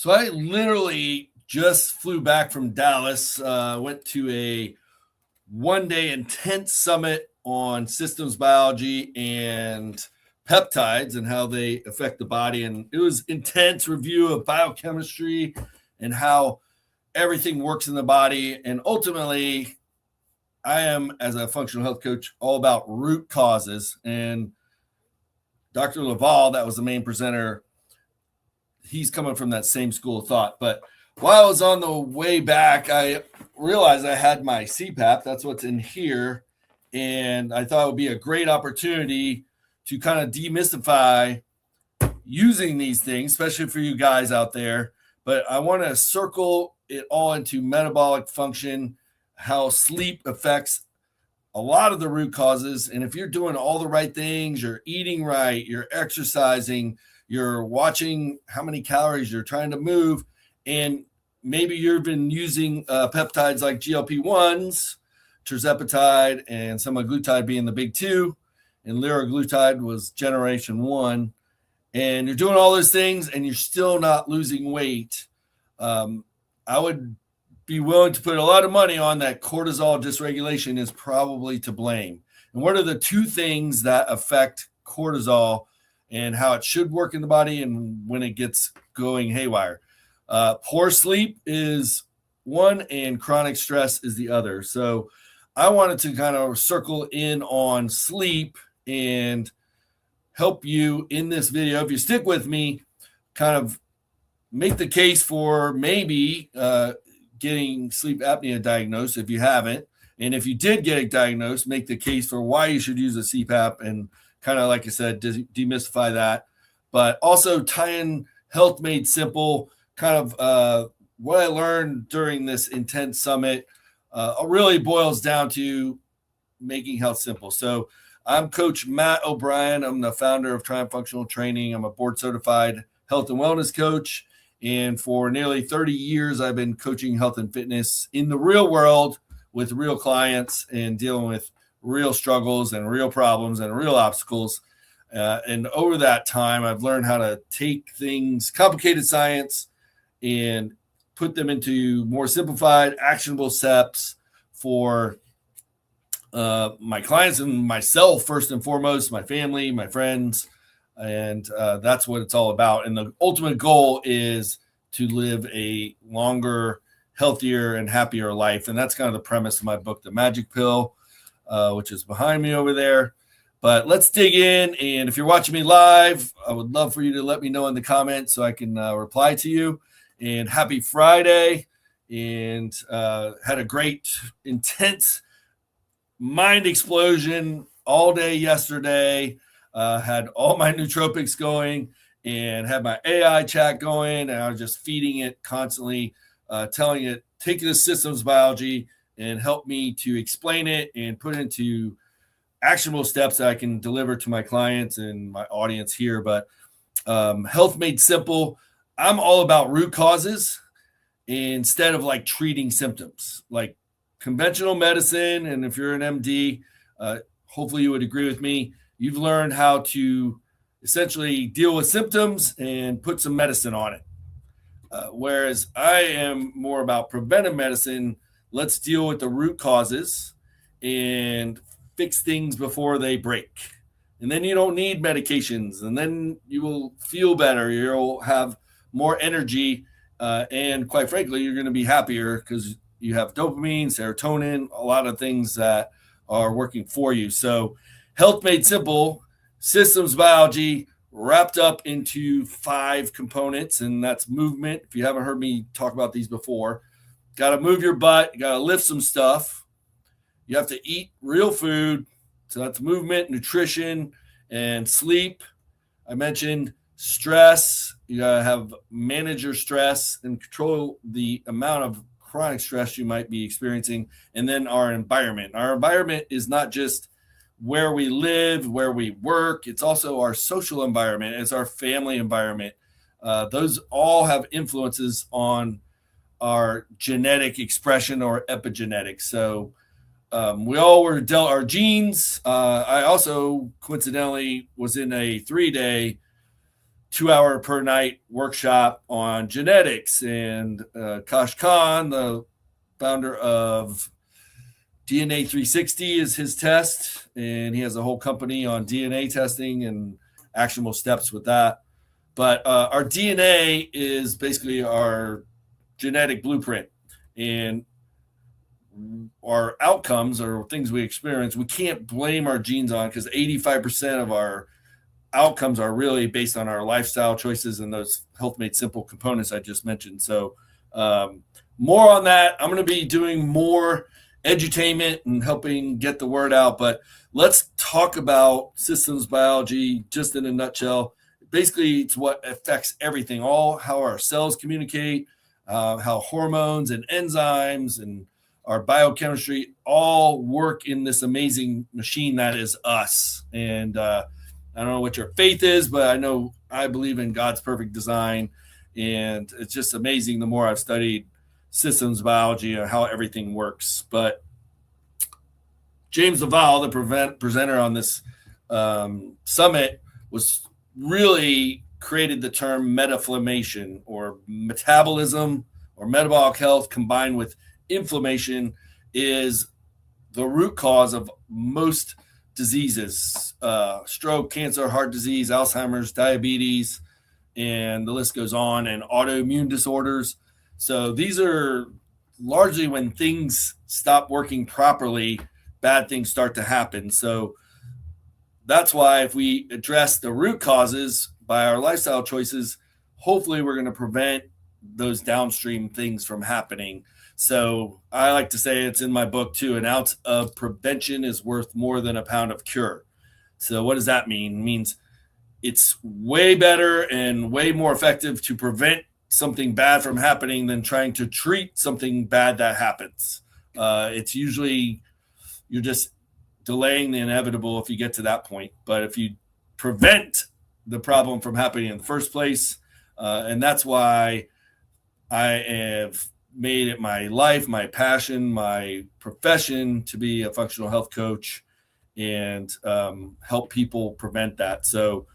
So I literally just flew back from Dallas, went to a one-day intense summit on systems biology and peptides and how they affect the body. And it was intense review of biochemistry and how everything works in the body. And ultimately, I am, as a functional health coach, all about root causes. And Dr. Laval, that was the main presenter, he's coming from that same school of thought. But while I was on the way back, I realized I had my CPAP. That's what's in here. And I thought it would be a great opportunity to kind of demystify using these things, especially for you guys out there. But I want to circle it all into metabolic function, how sleep affects a lot of the root causes. And if you're doing all the right things, you're eating right, you're exercising, you're watching how many calories you're trying to move, and maybe you've been using peptides like GLP-1s, tirzepatide, and semaglutide being the big two, and liraglutide was generation one, and you're doing all those things and you're still not losing weight, I would be willing to put a lot of money on that cortisol dysregulation is probably to blame. And what are the two things that affect cortisol and how it should work in the body and when it gets going haywire? Poor sleep is one and chronic stress is the other. So I wanted to kind of circle in on sleep and help you in this video. If you stick with me, kind of make the case for maybe getting sleep apnea diagnosed if you haven't. And if you did get it diagnosed, make the case for why you should use a CPAP and kind of, like I said, demystify that. But also tie in Health Made Simple, kind of what I learned during this intense summit really boils down to making health simple. So I'm Coach Matt O'Brien. I'm the founder of Triumph Functional Training. I'm a board certified health and wellness coach. And for nearly 30 years, I've been coaching health and fitness in the real world with real clients and dealing with real struggles and real problems and real obstacles. And over that time, I've learned how to take things, complicated science, and put them into more simplified, actionable steps for my clients and myself, first and foremost, my family, my friends. And that's what it's all about. And the ultimate goal is to live a longer, healthier, and happier life. And that's kind of the premise of my book, The Magic Pill, which is behind me over there. But let's dig in. And if you're watching me live, I would love for you to let me know in the comments so I can reply to you. And happy Friday. And had a great, intense mind explosion all day yesterday. Had all my nootropics going and had my AI chat going. And I was just feeding it constantly, telling it, take this systems biology and help me to explain it and put it into actionable steps that I can deliver to my clients and my audience here. But Health Made Simple, I'm all about root causes instead of like treating symptoms. Like conventional medicine, and if you're an MD, hopefully you would agree with me, you've learned how to essentially deal with symptoms and put some medicine on it. Whereas I am more about preventive medicine. Let's deal with the root causes and fix things before they break. And then you don't need medications, and then you will feel better. You'll have more energy. And quite frankly, you're going to be happier because you have dopamine, serotonin, a lot of things that are working for you. So Health Made Simple, systems biology wrapped up into 5 components, and that's movement. If you haven't heard me talk about these before, got to move your butt, you got to lift some stuff. You have to eat real food. So that's movement, nutrition, and sleep. I mentioned stress. You got to manage your stress and control the amount of chronic stress you might be experiencing. And then our environment. Our environment is not just where we live, where we work. It's also our social environment. It's our family environment. Those all have influences on our genetic expression or epigenetics. So we all were dealt our genes. I also coincidentally was in a 3-day 2-hour per night workshop on genetics. And Kash Khan, the founder of DNA 360, is his test, and he has a whole company on DNA testing and actionable steps with that. But our DNA is basically our genetic blueprint, and our outcomes or things we experience, we can't blame our genes on, because 85% of our outcomes are really based on our lifestyle choices and those Health Made Simple components I just mentioned. So more on that. I'm going to be doing more edutainment and helping get the word out, but let's talk about systems biology just in a nutshell. Basically, it's what affects everything, all how our cells communicate, how hormones and enzymes and our biochemistry all work in this amazing machine that is us. And I don't know what your faith is, but I know I believe in God's perfect design. And it's just amazing the more I've studied systems biology and how everything works. But James Laval, the presenter on this summit, was really created the term metaflammation, or metabolism or metabolic health combined with inflammation is the root cause of most diseases, stroke, cancer, heart disease, Alzheimer's, diabetes, and the list goes on, and autoimmune disorders. So these are largely when things stop working properly, bad things start to happen. So that's why if we address the root causes by our lifestyle choices, hopefully we're going to prevent those downstream things from happening. So I like to say, it's in my book too, an ounce of prevention is worth more than a pound of cure. So what does that mean? It means it's way better and way more effective to prevent something bad from happening than trying to treat something bad that happens. It's usually you're just delaying the inevitable if you get to that point. But if you prevent the problem from happening in the first place, and that's why I have made it my life, my passion, my profession to be a functional health coach and help people prevent that. So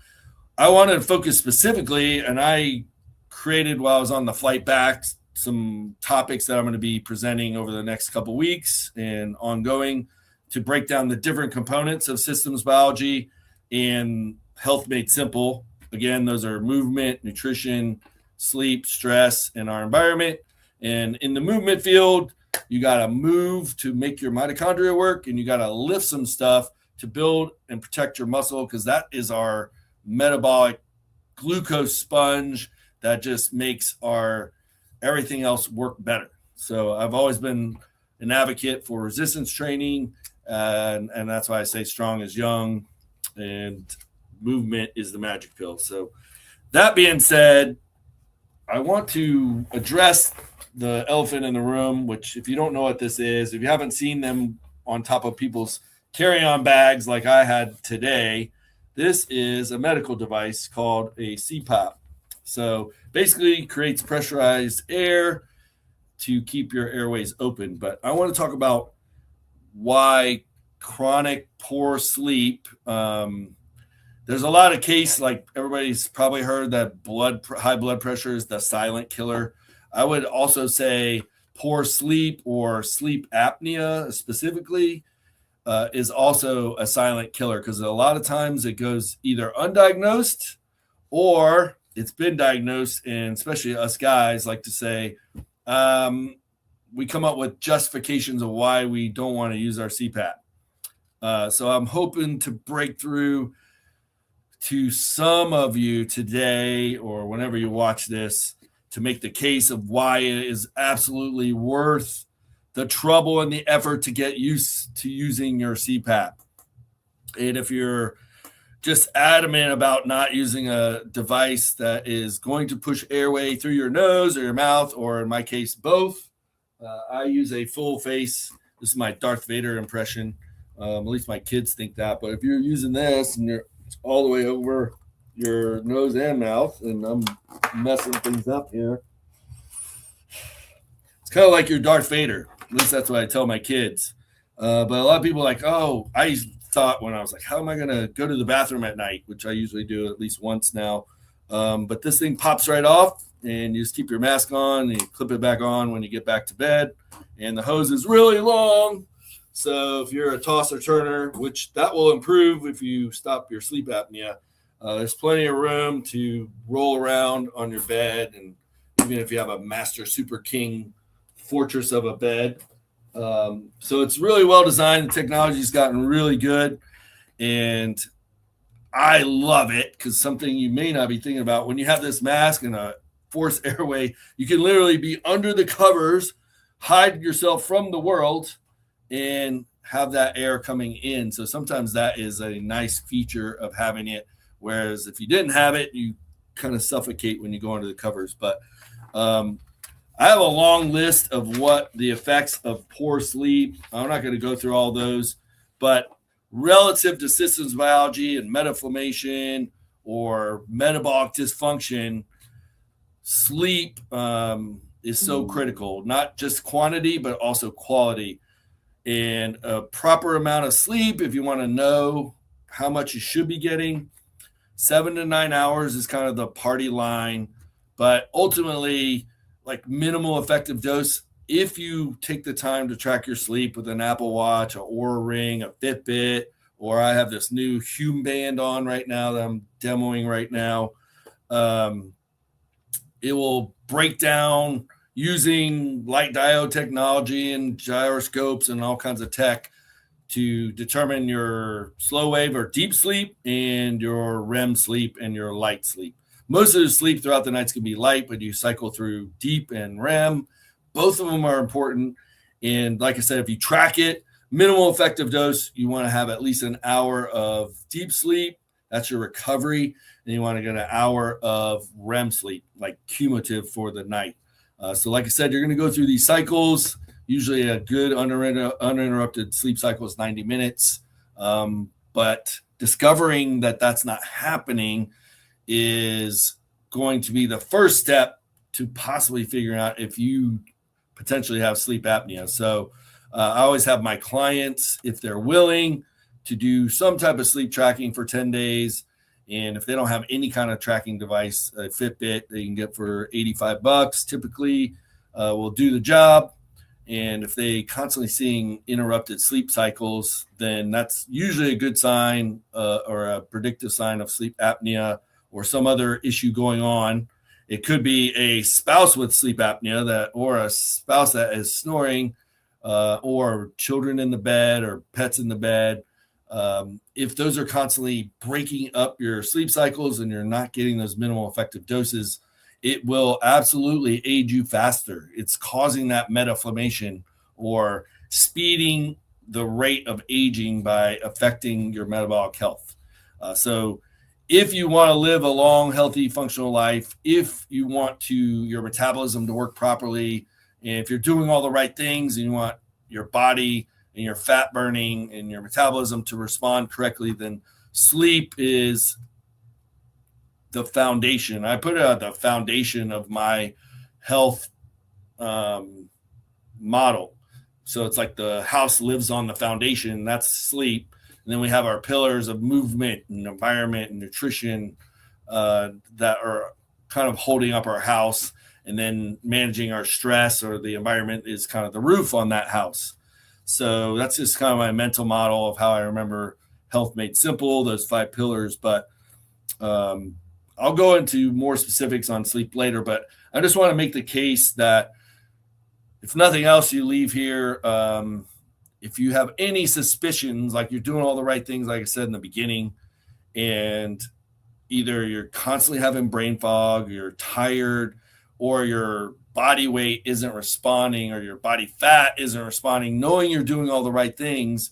I wanted to focus specifically, and I created while I was on the flight back some topics that I'm going to be presenting over the next couple of weeks and ongoing to break down the different components of systems biology and Health Made Simple. Again, those are movement, nutrition, sleep, stress, and our environment. And in the movement field, you got to move to make your mitochondria work, and you got to lift some stuff to build and protect your muscle, because that is our metabolic glucose sponge that just makes our everything else work better. So I've always been an advocate for resistance training, and that's why I say strong is young and movement is the magic pill. So that being said, I want to address the elephant in the room, which, if you don't know what this is, if you haven't seen them on top of people's carry-on bags like I had today, this is a medical device called a CPAP. So basically creates pressurized air to keep your airways open. But I want to talk about why chronic poor sleep. There's a lot of cases, like everybody's probably heard that high blood pressure is the silent killer. I would also say poor sleep or sleep apnea specifically is also a silent killer, because a lot of times it goes either undiagnosed or it's been diagnosed, and especially us guys like to say, we come up with justifications of why we don't want to use our CPAP. So I'm hoping to break through to some of you today or whenever you watch this to make the case of why it is absolutely worth the trouble and the effort to get used to using your CPAP. And if you're just adamant about not using a device that is going to push airway through your nose or your mouth, or in my case, both, I use a full face. This is my Darth Vader impression. At least my kids think that. But if you're using this and you're all the way over your nose and mouth, and I'm messing things up here, it's kind of like your Darth Vader. At least that's what I tell my kids. But a lot of people are like, oh, I thought when I was like, how am I going to go to the bathroom at night, which I usually do at least once now. But this thing pops right off, and you just keep your mask on and you clip it back on when you get back to bed. And the hose is really long. So if you're a tosser turner, which that will improve if you stop your sleep apnea, there's plenty of room to roll around on your bed. And even if you have a master super king fortress of a bed. So it's really well designed. The technology's gotten really good. And I love it because something you may not be thinking about when you have this mask and a forced airway, you can literally be under the covers, hide yourself from the world, and have that air coming in. So sometimes that is a nice feature of having it. Whereas if you didn't have it, you kind of suffocate when you go under the covers. But I have a long list of what the effects of poor sleep. I'm not going to go through all those, but relative to systems biology and metaflammation or metabolic dysfunction, sleep is so critical, not just quantity, but also quality. And a proper amount of sleep, if you want to know how much you should be getting, 7 to 9 hours is kind of the party line. But ultimately, like minimal effective dose, if you take the time to track your sleep with an Apple Watch, an Oura Ring, a Fitbit, or I have this new Hume band on right now that I'm demoing right now, it will break down using light diode technology and gyroscopes and all kinds of tech to determine your slow wave or deep sleep and your REM sleep and your light sleep. Most of the sleep throughout the nights can be light, but you cycle through deep and REM. Both of them are important. And like I said, if you track it, minimal effective dose, you want to have at least an hour of deep sleep. That's your recovery. And you want to get an hour of REM sleep, like cumulative for the night. So like I said, you're going to go through these cycles. Usually a good uninterrupted sleep cycle is 90 minutes. But discovering that that's not happening is going to be the first step to possibly figuring out if you potentially have sleep apnea. So I always have my clients, if they're willing, to do some type of sleep tracking for 10 days. And if they don't have any kind of tracking device, a Fitbit they can get for $85 typically will do the job. And if they constantly seeing interrupted sleep cycles, then that's usually a good sign or a predictive sign of sleep apnea or some other issue going on. It could be a spouse with sleep apnea or a spouse that is snoring or children in the bed or pets in the bed. If those are constantly breaking up your sleep cycles and you're not getting those minimal effective doses, it will absolutely age you faster. It's causing that metaflammation or speeding the rate of aging by affecting your metabolic health. So if you want to live a long, healthy, functional life, if you want your metabolism to work properly, and if you're doing all the right things and you want your body and your fat burning and your metabolism to respond correctly, then sleep is the foundation. I put it at the foundation of my health model. So it's like the house lives on the foundation, that's sleep. And then we have our pillars of movement and environment and nutrition that are kind of holding up our house. And then managing our stress or the environment is kind of the roof on that house. So that's just kind of my mental model of how I remember health made simple, those 5 pillars. But I'll go into more specifics on sleep later. But I just want to make the case that if nothing else, you leave here, if you have any suspicions, like you're doing all the right things, like I said in the beginning, and either you're constantly having brain fog, you're tired, or your body weight isn't responding, or your body fat isn't responding, knowing you're doing all the right things,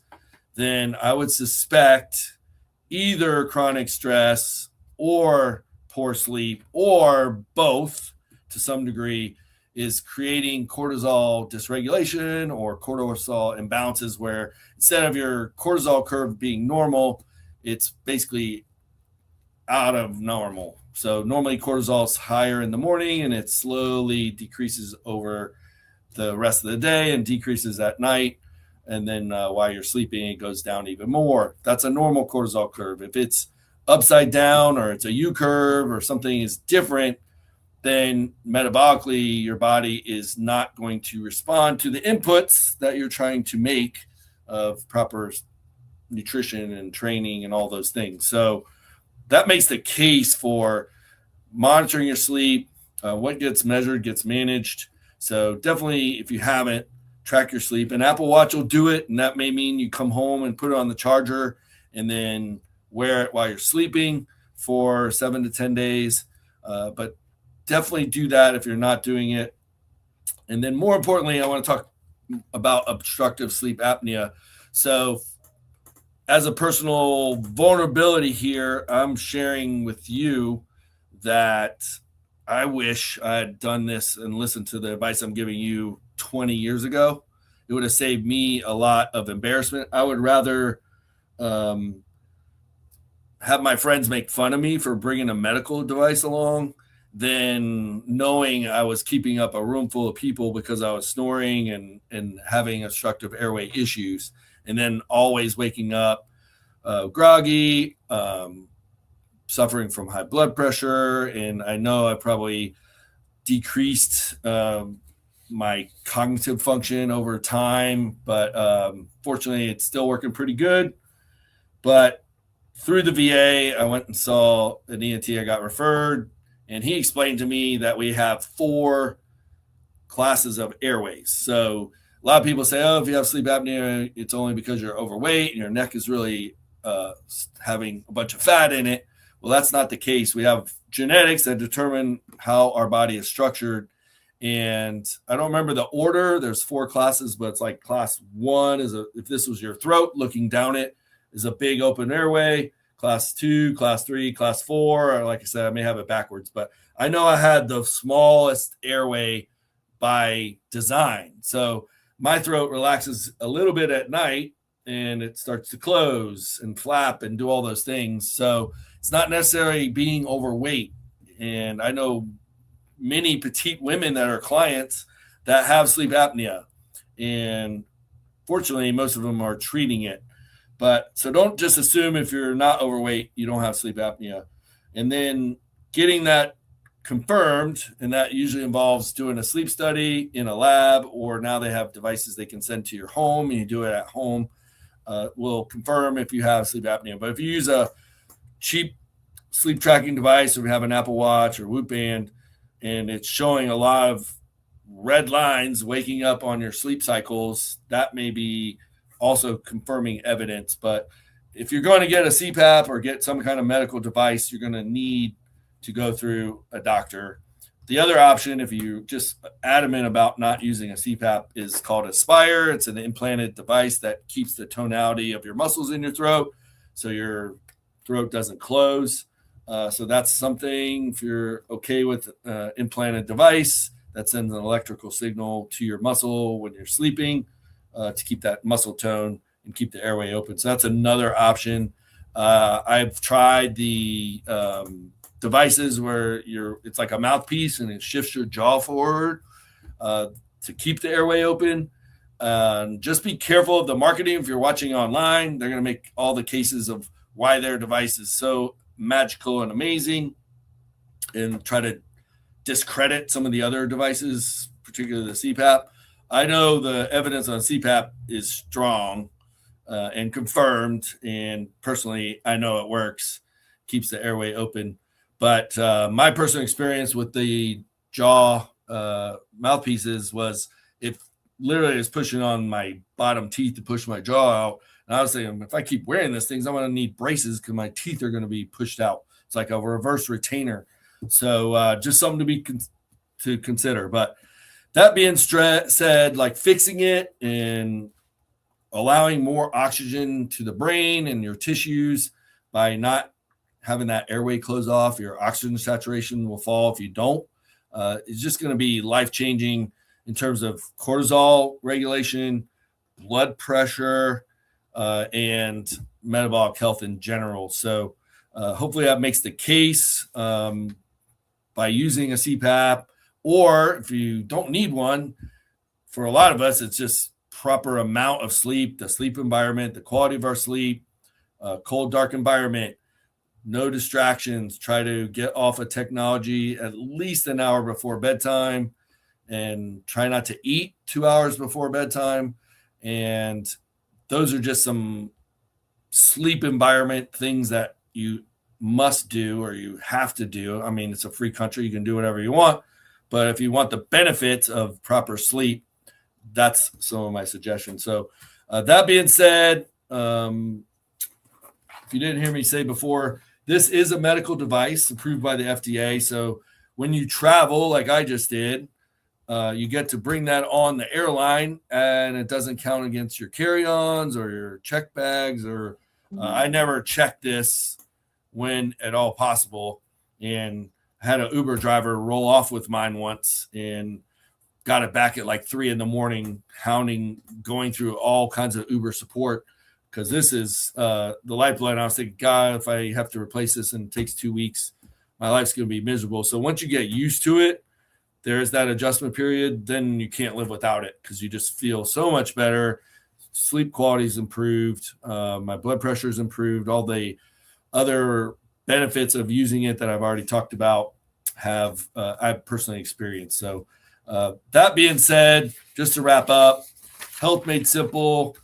then I would suspect either chronic stress or poor sleep or both to some degree is creating cortisol dysregulation or cortisol imbalances where instead of your cortisol curve being normal, it's basically out of normal. So normally cortisol is higher in the morning and it slowly decreases over the rest of the day and decreases at night. And then while you're sleeping, it goes down even more. That's a normal cortisol curve. If it's upside down or it's a U curve or something is different, then metabolically your body is not going to respond to the inputs that you're trying to make of proper nutrition and training and all those things. So that makes the case for monitoring your sleep. What gets measured gets managed. So definitely, if you haven't, track your sleep. An Apple Watch will do it, and that may mean you come home and put it on the charger and then wear it while you're sleeping for 7 to 10 days. But definitely do that if you're not doing it. And then more importantly, I want to talk about obstructive sleep apnea. So as a personal vulnerability here, I'm sharing with you that I wish I had done this and listened to the advice I'm giving you 20 years ago. It would have saved me a lot of embarrassment. I would rather have my friends make fun of me for bringing a medical device along than knowing I was keeping up a room full of people because I was snoring and having obstructive airway issues, and then always waking up groggy, suffering from high blood pressure. And I know I probably decreased my cognitive function over time, but fortunately it's still working pretty good. But through the VA, I went and saw an ENT. I got referred, and he explained to me that we have 4 classes of airways. So a lot of people say, oh, if you have sleep apnea, it's only because you're overweight and your neck is really having a bunch of fat in it. Well, that's not the case. We have genetics that determine how our body is structured. And I don't remember the order. There's 4 classes, but it's like class 1 is if this was your throat, looking down it is a big open airway. Class 2, class 3, class 4, or like I said, I may have it backwards, but I know I had the smallest airway by design. So my throat relaxes a little bit at night and it starts to close and flap and do all those things. So it's not necessarily being overweight. And I know many petite women that are clients that have sleep apnea. And fortunately, most of them are treating it. But so don't just assume if you're not overweight, you don't have sleep apnea. And then getting that confirmed, and that usually involves doing a sleep study in a lab, or now they have devices they can send to your home and you do it at home, will confirm if you have sleep apnea. But if you use a cheap sleep tracking device, or if you have an Apple Watch or Whoop Band, and it's showing a lot of red lines waking up on your sleep cycles, that may be also confirming evidence. But if you're going to get a CPAP or get some kind of medical device, you're going to need to go through a doctor. The other option, if you're just adamant about not using a CPAP, is called Aspire. It's an implanted device that keeps the tonality of your muscles in your throat so your throat doesn't close. So that's something, if you're okay with implanted device that sends an electrical signal to your muscle when you're sleeping, to keep that muscle tone and keep the airway open. So that's another option. I've tried the devices where it's like a mouthpiece and it shifts your jaw forward to keep the airway open. Just be careful of the marketing. If you're watching online, they're going to make all the cases of why their device is so magical and amazing and try to discredit some of the other devices, particularly the CPAP. I know the evidence on CPAP is strong and confirmed, and personally, I know it works, keeps the airway open. But my personal experience with the jaw mouthpieces was it literally is pushing on my bottom teeth to push my jaw out. And I was thinking, if I keep wearing these things, I'm going to need braces because my teeth are going to be pushed out. It's like a reverse retainer. So just something to consider. But that being said, like fixing it and allowing more oxygen to the brain and your tissues by not having that airway close off, your oxygen saturation will fall if you don't. It's just going to be life-changing in terms of cortisol regulation, blood pressure, and metabolic health in general. So hopefully that makes the case by using a CPAP, or if you don't need one, for a lot of us, it's just proper amount of sleep, the sleep environment, the quality of our sleep, cold, dark environment, no distractions. Try to get off of technology at least an hour before bedtime, and try not to eat 2 hours before bedtime. And those are just some sleep environment things that you must do or you have to do. I mean, it's a free country. You can do whatever you want. But if you want the benefits of proper sleep, that's some of my suggestions. So that being said, if you didn't hear me say before, this is a medical device approved by the FDA. So when you travel, like I just did, you get to bring that on the airline, and it doesn't count against your carry-ons or your check bags. Or I never checked this when at all possible, and I had an Uber driver roll off with mine once and got it back at like 3 a.m, hounding, going through all kinds of Uber support, because this is the lifeblood. And I was thinking, God, if I have to replace this and it takes 2 weeks, my life's going to be miserable. So once you get used to it, there's that adjustment period, then you can't live without it because you just feel so much better. Sleep quality is improved. My blood pressure is improved. All the other benefits of using it that I've already talked about I've personally experienced. So that being said, just to wrap up, health made simple.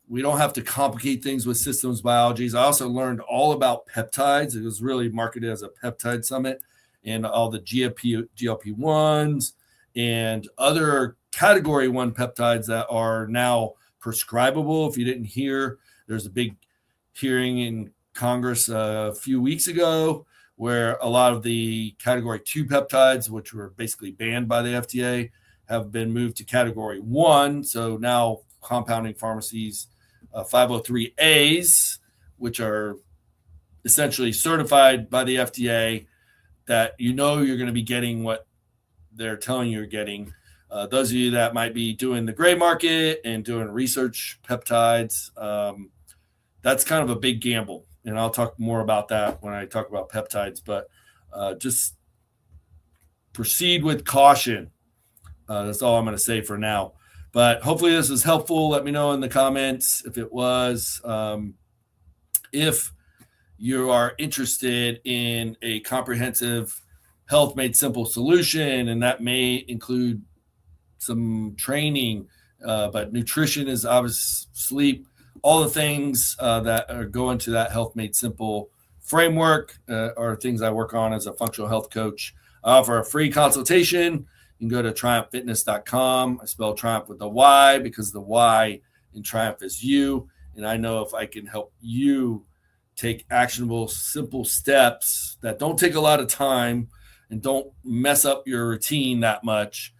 We don't have to complicate things with systems biologies. I also learned all about peptides. It was really marketed as a peptide summit, and all the GLP-1s and other category 1 peptides that are now prescribable. If you didn't hear, there's a big hearing in Congress a few weeks ago where a lot of the category 2 peptides, which were basically banned by the FDA, have been moved to category 1. So now compounding pharmacies, 503As, which are essentially certified by the FDA, that you're going to be getting what they're telling you're getting. Those of you that might be doing the gray market and doing research peptides, that's kind of a big gamble. And I'll talk more about that when I talk about peptides. But just proceed with caution. That's all I'm going to say for now. But hopefully this is helpful. Let me know in the comments if it was. If you are interested in a comprehensive health made simple solution, and that may include some training, but nutrition is obvious, sleep, all the things that are going to that health made simple framework are things I work on as a functional health coach. I offer a free consultation. You can go to triumphfitness.com. I spell Triumph with a Y because the Y in Triumph is you. And I know if I can help you take actionable, simple steps that don't take a lot of time and don't mess up your routine that much,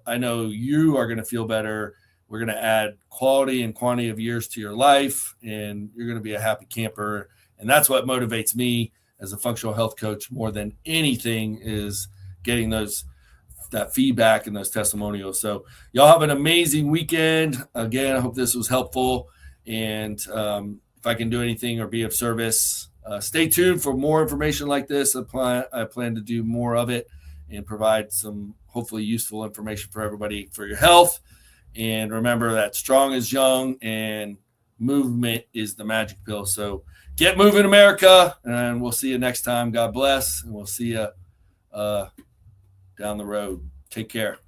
I know you are going to feel better. We're going to add quality and quantity of years to your life, and you're going to be a happy camper. And that's what motivates me as a functional health coach more than anything, is getting that feedback and those testimonials. So y'all have an amazing weekend. Again, I hope this was helpful. And if I can do anything or be of service, stay tuned for more information like this. I plan to do more of it and provide some hopefully useful information for everybody for your health. And remember that strong is young and movement is the magic pill. So get moving, America, and we'll see you next time. God bless, and we'll see you down the road. Take care.